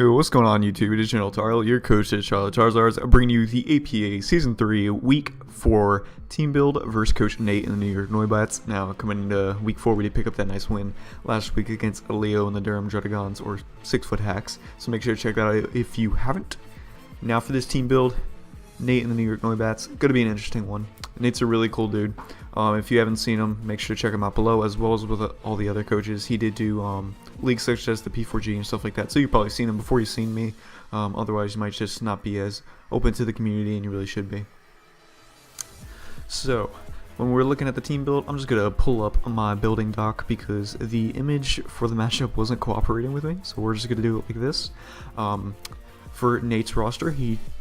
Yo, what's going on YouTube? It is GeneralTarheel, your coach at Charlotte Charizards, bringing you the APA Season 3 Week 4 team build versus Coach Nate and the York Noibats. Now, coming into Week 4, we did pick up that nice win last week against Leo and the Durham Druddigons, or 6-foot hacks, so make sure to check that out if you haven't. Now for this team build, Nate and the New York Noibats, going to be an interesting one. Nate's a really cool dude. If you haven't seen him, make sure to check him out below, as well as with all the other coaches. He did do leagues such as the P4G and stuff like that, so you've probably seen him before you've seen me. Otherwise, you might just not be as open to the community, and you really should be. So, when we're looking at the team build, I'm just going to pull up my building doc because the image for the matchup wasn't cooperating with me, so we're just going to do it like this. For Nate's roster,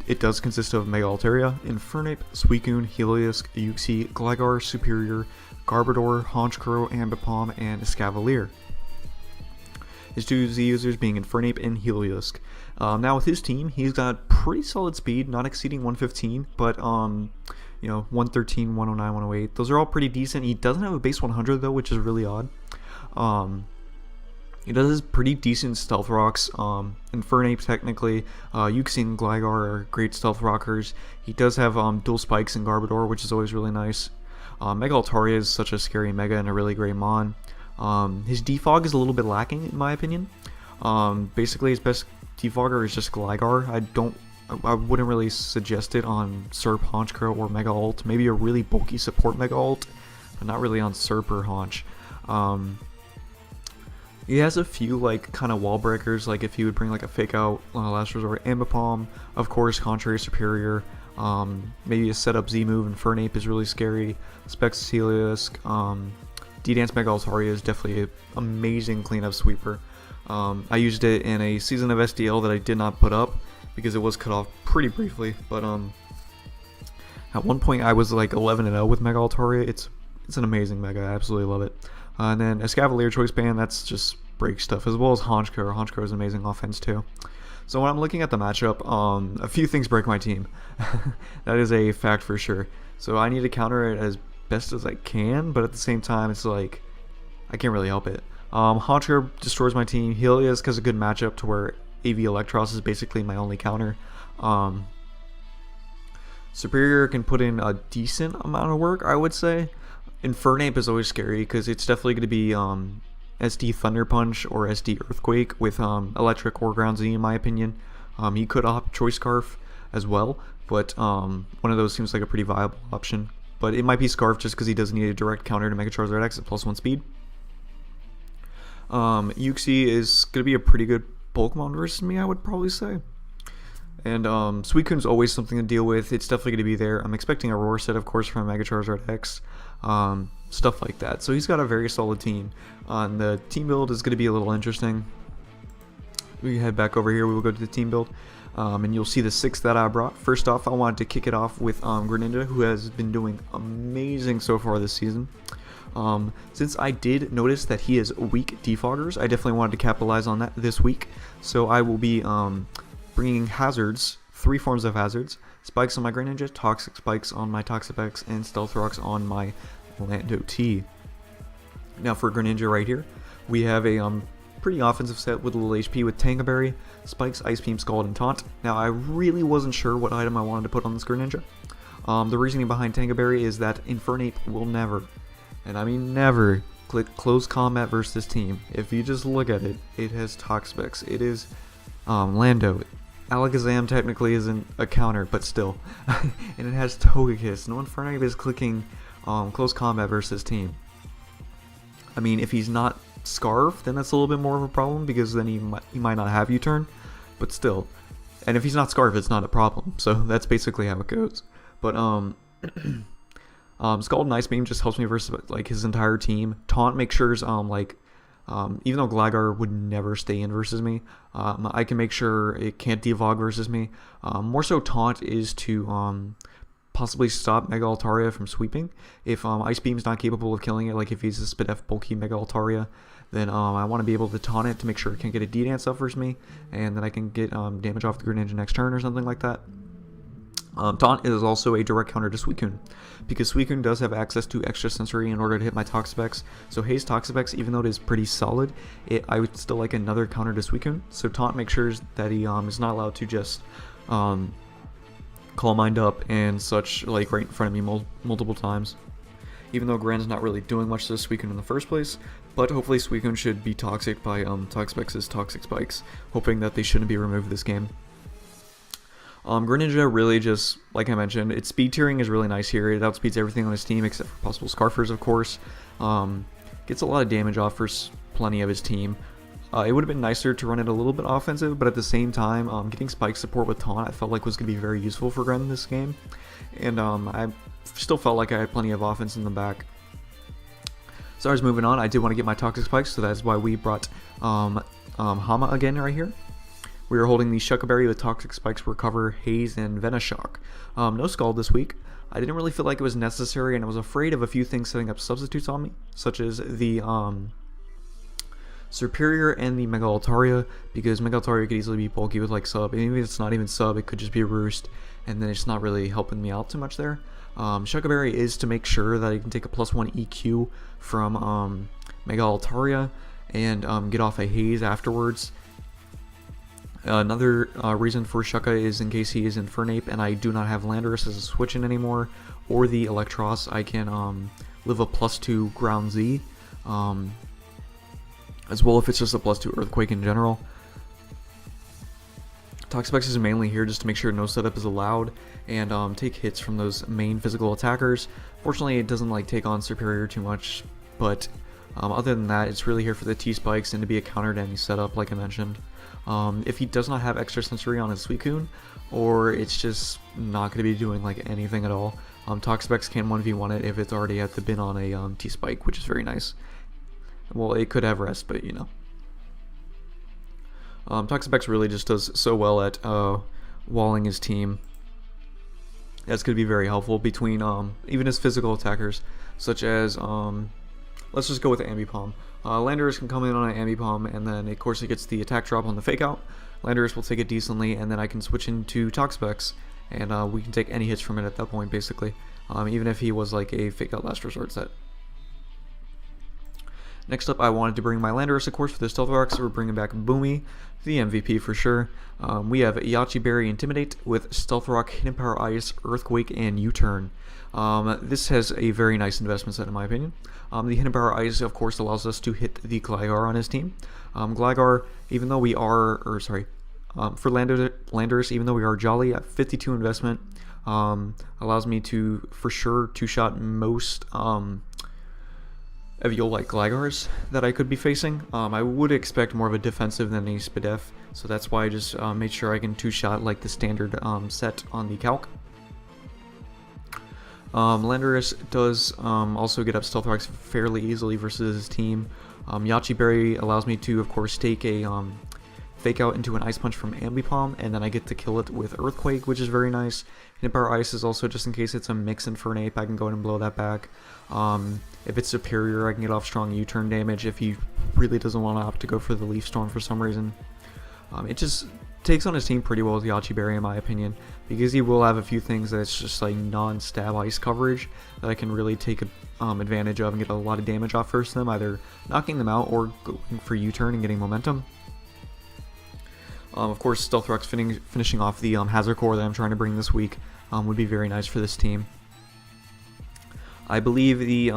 it does consist of Mega Altaria, Infernape, Suicune, Heliolisk, Uxie, Gligar, Superior, Garbodor, Honchkrow, Ambipom, and Escavalier. His two Z users being Infernape and Heliolisk. Now with his team, he's got pretty solid speed, not exceeding 115, but you know, 113, 109, 108. Those are all pretty decent. He doesn't have a base 100 though, which is really odd. He does pretty decent stealth rocks. Infernape technically, Uxie and Gligar are great stealth rockers. He does have dual spikes and Garbodor, which is always really nice. Mega Altaria is such a scary Mega and a really great Mon. His defog is a little bit lacking in my opinion. Basically his best defogger is just Gligar. I wouldn't really suggest it on Serp, Honchkrow, or Mega Alt. Maybe a really bulky support Mega Alt, but not really on Serp or Honch. He has a few like kind of wall breakers, like if he would bring like a fake out last resort Ambipom, of course Contrary Superior, maybe a setup Z move. Infernape is really scary. Specs Heliolisk, D-Dance Mega Altaria is definitely an amazing cleanup sweeper. I used it in a season of SDL that I did not put up because it was cut off pretty briefly, but at one point I was like 11-0 with Mega Altaria. It's an amazing Mega, I absolutely love it. And then Escavalier Choice Band, that's just break stuff, as well as Honchkrow. Honchkrow is amazing offense too. So when I'm looking at the matchup, a few things break my team. That is a fact for sure. So I need to counter it as best as I can, but at the same time, it's like, I can't really help it. Honchkrow destroys my team. Heliolisk has a good matchup to where AV Electros is basically my only counter. Superior can put in a decent amount of work, I would say. Infernape is always scary because it's definitely going to be SD Thunder Punch or SD Earthquake with Electric or Ground Z in my opinion. He could opt Choice Scarf as well, but one of those seems like a pretty viable option. But it might be Scarf just because he doesn't need a direct counter to Mega Charizard X at +1 speed. Uxie is going to be a pretty good Pokemon versus me, I would probably say. And Suicune's always something to deal with. It's definitely going to be there. I'm expecting a Roar set, of course, from Mega Charizard X. Stuff like that. So he's got a very solid team. The team build is going to be a little interesting. We head back over here. We will go to the team build. And you'll see the 6 that I brought. First off, I wanted to kick it off with Greninja, who has been doing amazing so far this season. Since I did notice that he has weak defoggers, I definitely wanted to capitalize on that this week. So I will be bringing hazards, 3 forms of hazards: spikes on my Greninja, toxic spikes on my Toxapex, and stealth rocks on my Lando T. Now for Greninja right here, we have a pretty offensive set with a little HP with Tanga Berry, Spikes, Ice Beam, Scald, and Taunt. Now I really wasn't sure what item I wanted to put on this Greninja. The reasoning behind Tanga Berry is that Infernape will never, and I mean never, click close combat versus this team. If you just look at it, it has Toxapex, it is Lando. Alakazam technically isn't a counter, but still. And it has Togekiss. No Infernape is clicking close combat versus team. I mean, if he's not Scarf, then that's a little bit more of a problem, because then he might not have U-turn, but still. And if he's not Scarf, it's not a problem. So that's basically how it goes. But Scald and Ice Beam just helps me versus like his entire team. Taunt makes sure even though Gligar would never stay in versus me, I can make sure it can't devog versus me. More so Taunt is to possibly stop Mega Altaria from sweeping. If Ice Beam's not capable of killing it, like if he's a Spidef bulky Mega Altaria, then I want to be able to taunt it to make sure it can't get a D-Dance up versus me, and then I can get damage off the Greninja next turn or something like that. Taunt is also a direct counter to Suicune, because Suicune does have access to extra sensory in order to hit my Toxapex. So Haze Toxapex, even though it is pretty solid, I would still like another counter to Suicune. So Taunt makes sure that he is not allowed to just Calm Mind up and such, like right in front of me multiple times. Even though Gran's not really doing much to Suicune in the first place, but hopefully Suicune should be toxic by Toxapex's Toxic Spikes, hoping that they shouldn't be removed this game. Greninja really just, like I mentioned, its speed tiering is really nice here. It outspeeds everything on his team except for possible Scarfers, of course. Gets a lot of damage off for plenty of his team. It would have been nicer to run it a little bit offensive, but at the same time, getting Spike support with Taunt I felt like was going to be very useful for Gren in this game. And I still felt like I had plenty of offense in the back. So I was moving on. I did want to get my Toxic Spikes, so that's why we brought Hama again right here. We are holding the Shuckleberry with Toxic Spikes, Recover, Haze, and Venoshock. No Scald this week. I didn't really feel like it was necessary, and I was afraid of a few things setting up substitutes on me, such as the Superior and the Mega Altaria, because Mega Altaria could easily be bulky with like sub, and even if it's not even sub, it could just be a roost, and then it's not really helping me out too much there. Shuckleberry is to make sure that I can take a +1 EQ from Mega Altaria and get off a Haze afterwards. Another reason for Shucka is in case he is Infernape and I do not have Landorus as a switch-in anymore, or the Electros, I can live a +2 Ground Z, as well if it's just a +2 Earthquake in general. Toxapex is mainly here just to make sure no setup is allowed and take hits from those main physical attackers. Fortunately, it doesn't like take on Superior too much, but other than that, it's really here for the T-Spikes and to be a counter to any setup, like I mentioned. If he does not have extra sensory on his Suicune, or it's just not going to be doing like anything at all, Toxapex can 1v1 it if it's already at the bin on a T-Spike, which is very nice. Well, it could have rest, but you know. Toxapex really just does so well at walling his team. That's going to be very helpful between even his physical attackers, such as, let's just go with the Ambipom. Landorus can come in on an Ambipom, and then of course he gets the attack drop on the Fake Out. Landorus will take it decently, and then I can switch into Toxapex, and we can take any hits from it at that point, basically. Even if he was like a Fake Out Last Resort set. Next up, I wanted to bring my Landorus, of course, for the Stealth Rock, so we're bringing back Boomy, the MVP for sure. We have Yachi Berry Intimidate with Stealth Rock, Hidden Power Ice, Earthquake, and U-Turn. This has a very nice investment set in my opinion. The Hidden Power Ice, of course, allows us to hit the Gligar on his team. Gligar, even though we are, for Landorus, even though we are jolly at 52 investment, allows me to, for sure, two-shot most Eviolite Gligars that I could be facing. I would expect more of a defensive than a Spadef, so that's why I just made sure I can two-shot like the standard set on the Calc. Landorus does also get up Stealth Rocks fairly easily versus his team. Yachi Berry allows me to, of course, take a Fake Out into an Ice Punch from Ambipom, and then I get to kill it with Earthquake, which is very nice. Hidden Power Ice is also just in case it's a mix Infernape, I can go ahead and blow that back. If it's Superior, I can get off strong U-turn damage if he really doesn't want to opt to go for the Leaf Storm for some reason. It just takes on his team pretty well with Yachi Berry in my opinion, because he will have a few things that's just like non-stab ice coverage that I can really take advantage of and get a lot of damage off first them, either knocking them out or going for U-turn and getting momentum. Of course, Stealth Rock's finishing off the Hazard Core that I'm trying to bring this week would be very nice for this team. I believe the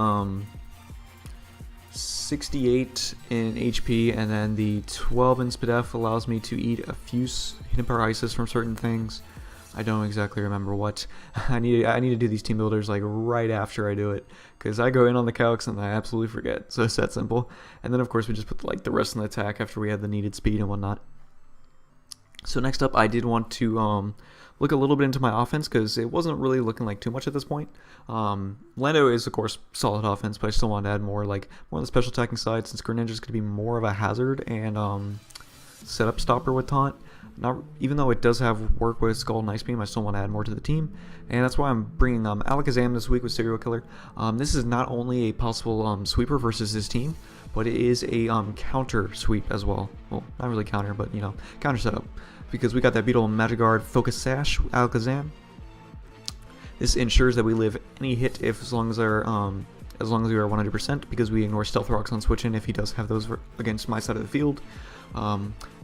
68 in HP and then the 12 in Spadef allows me to eat a few Hidden Power Ices from certain things. I don't exactly remember what. I need to do these team builders like right after I do it, because I go in on the calcs and I absolutely forget. So it's that simple. And then of course we just put like the rest in the attack after we had the needed speed and whatnot. So next up, I did want to look a little bit into my offense, because it wasn't really looking like too much at this point. Lando is, of course, solid offense, but I still want to add more on the special attacking side, since Greninja is going to be more of a hazard and setup stopper with Taunt. Even though it does have work with Scald and Ice Beam, I still want to add more to the team, and that's why I'm bringing Alakazam this week with Serial Killer. This is not only a possible sweeper versus his team, but it is a counter sweep as well. Well, not really counter, but you know, counter setup. Because we got that Beetle Magic Guard Focus Sash Alakazam. This ensures that we live any hit as long as we are 100%, because we ignore Stealth Rocks on switch in if he does have those against my side of the field.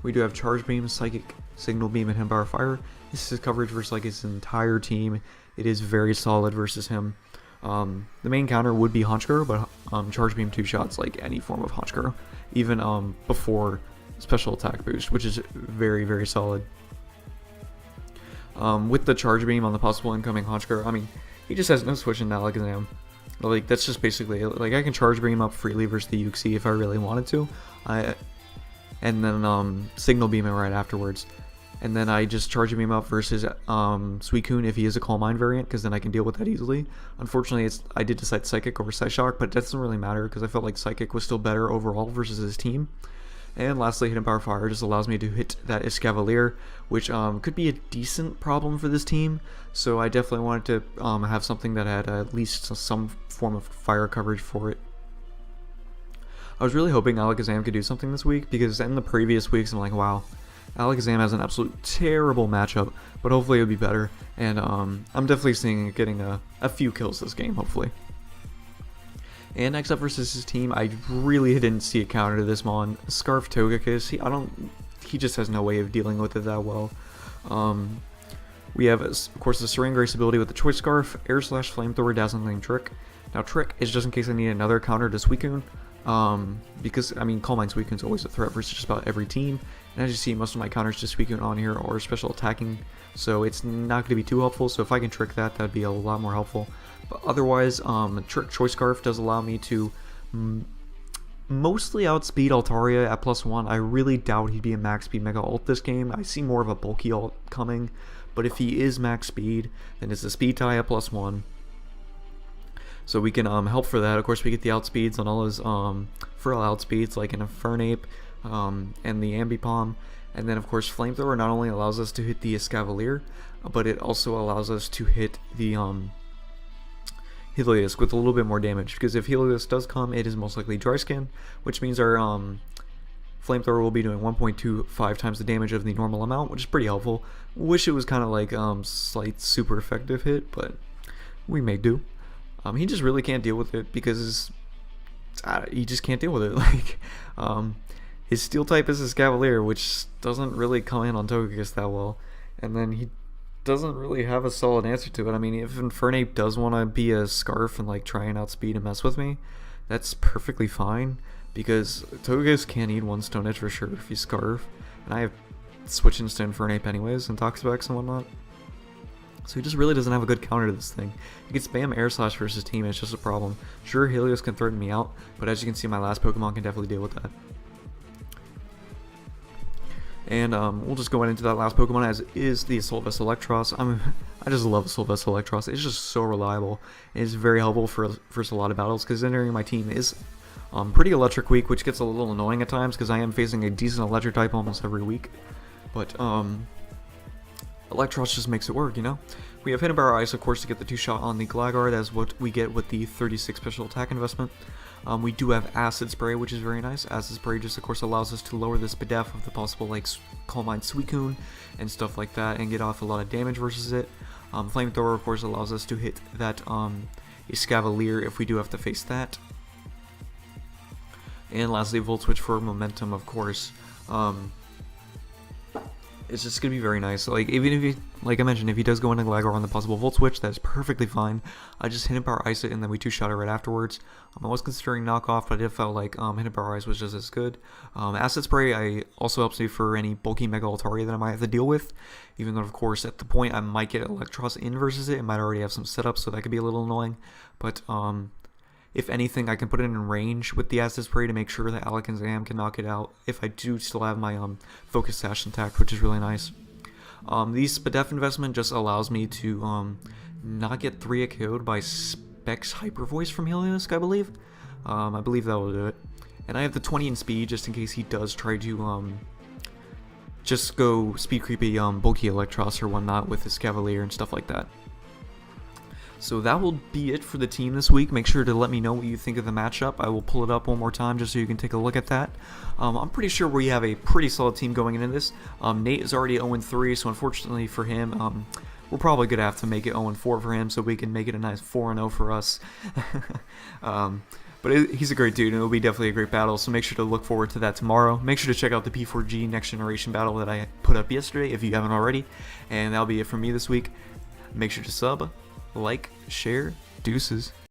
We do have Charge Beam, Psychic, Signal Beam, and Hempower Fire. This is coverage versus like his entire team. It is very solid versus him. The main counter would be Honchkrow, but Charge Beam 2 shots like any form of Honchkrow, even before special attack boost, which is very, very solid. With the Charge Beam on the possible incoming Honchkrow, I mean, he just has no switch in Alakazam. Like, that's just basically it. Like, I can Charge Beam up freely versus the Uxie if I really wanted to. And then Signal Beam it right afterwards. And then I just Charge Beam up versus Suicune if he is a Calm Mind variant, because then I can deal with that easily. Unfortunately, I did decide Psychic over Psyshock, but that doesn't really matter because I felt like Psychic was still better overall versus his team. And lastly, Hidden Power Fire just allows me to hit that Escavalier, which could be a decent problem for this team. So I definitely wanted to have something that had at least some form of fire coverage for it. I was really hoping Alakazam could do something this week, because in the previous weeks I'm like, wow, Alakazam has an absolute terrible matchup, but hopefully it'll be better. And I'm definitely seeing it getting a few kills this game, hopefully. And next up versus his team, I really didn't see a counter to this Mon. Scarf Togekiss, he just has no way of dealing with it that well. We have, of course, the Serene Grace ability with the Choice Scarf, Air Slash, Flamethrower, Dazzling Gleam, Trick. Now Trick is just in case I need another counter to Suicune, because, I mean, Calm Mind Suicune is always a threat versus just about every team. And as you see, most of my counters to Suicune on here are special attacking, so it's not going to be too helpful. So if I can Trick that, that'd be a lot more helpful. But otherwise, Trick Choice Scarf does allow me to mostly outspeed Altaria at +1. I really doubt he'd be a max speed Mega Ult this game. I see more of a bulky ult coming, but if he is max speed, then it's a speed tie at +1. So we can help for that. Of course, we get the outspeeds on all his frill outspeeds, like an Infernape and the Ambipom. And then, of course, Flamethrower not only allows us to hit the Escavalier, but it also allows us to hit the Helios with a little bit more damage, because if Helios does come, it is most likely Dry Skin, which means our Flamethrower will be doing 1.25 times the damage of the normal amount, which is pretty helpful. Wish it was kind of like slight super effective hit, but we may do. He just really can't deal with it, because he just can't deal with it. Like, his Steel type is his Cavalier, which doesn't really come in on Togekiss that well, and then he doesn't really have a solid answer to it. I mean, if Infernape does want to be a Scarf and like try and outspeed and mess with me, that's perfectly fine, because Togekiss can't eat one Stone Edge for sure if he's Scarf, and I have switch-ins to Infernape anyways and Toxapex and whatnot. So he just really doesn't have a good counter to this thing. He can spam Air Slash versus team, and it's just a problem. Sure, Helios can threaten me out, but as you can see, my last Pokemon can definitely deal with that. And we'll just go right into that last Pokemon, as is the Assault Vest Electros. I just love Assault Vest Electros. It's just so reliable. It's very helpful for a lot of battles, because entering my team is pretty electric weak, which gets a little annoying at times, because I am facing a decent electric type almost every week. But Electros just makes it work, you know? We have Hidden Power Ice, of course, to get the 2-shot on the Gligar. That's what we get with the 36 special attack investment. We do have Acid Spray, which is very nice. Acid Spray just, of course, allows us to lower the SPDEF of the possible, like, Calm Mind Suicune and stuff like that, and get off a lot of damage versus it. Flamethrower, of course, allows us to hit that Escavalier if we do have to face that. And lastly, Volt Switch for momentum, of course. It's just gonna be very nice. Like, even if he, like I mentioned, if he does go into Gligar on the possible Volt Switch, that's perfectly fine. I just Hidden Power Ice it, and then we 2-shot it right afterwards. I was considering knockoff, but it felt like Hidden Power Ice was just as good. Acid Spray also helps me for any bulky Mega Altaria that I might have to deal with. Even though, of course, at the point I might get Electros in versus it might already have some setups, so that could be a little annoying. But if anything, I can put it in range with the Acid Spray to make sure that Alakazam can knock it out if I do still have my Focus Sash intact, which is really nice. The SPDEF investment just allows me to not get 3-hit KO'd by Specs Hyper Voice from Helios, I believe. I believe that will do it. And I have the 20 in speed just in case he does try to just go speed creepy bulky Electros or whatnot with his Cavalier and stuff like that. So that will be it for the team this week. Make sure to let me know what you think of the matchup. I will pull it up one more time just so you can take a look at that. I'm pretty sure we have a pretty solid team going into this. Nate is already 0-3, so unfortunately for him, we're probably going to have to make it 0-4 for him so we can make it a nice 4-0 for us. But he's a great dude, and it'll be definitely a great battle, so make sure to look forward to that tomorrow. Make sure to check out the P4G Next Generation battle that I put up yesterday if you haven't already. And that'll be it from me this week. Make sure to sub, like, share, deuces.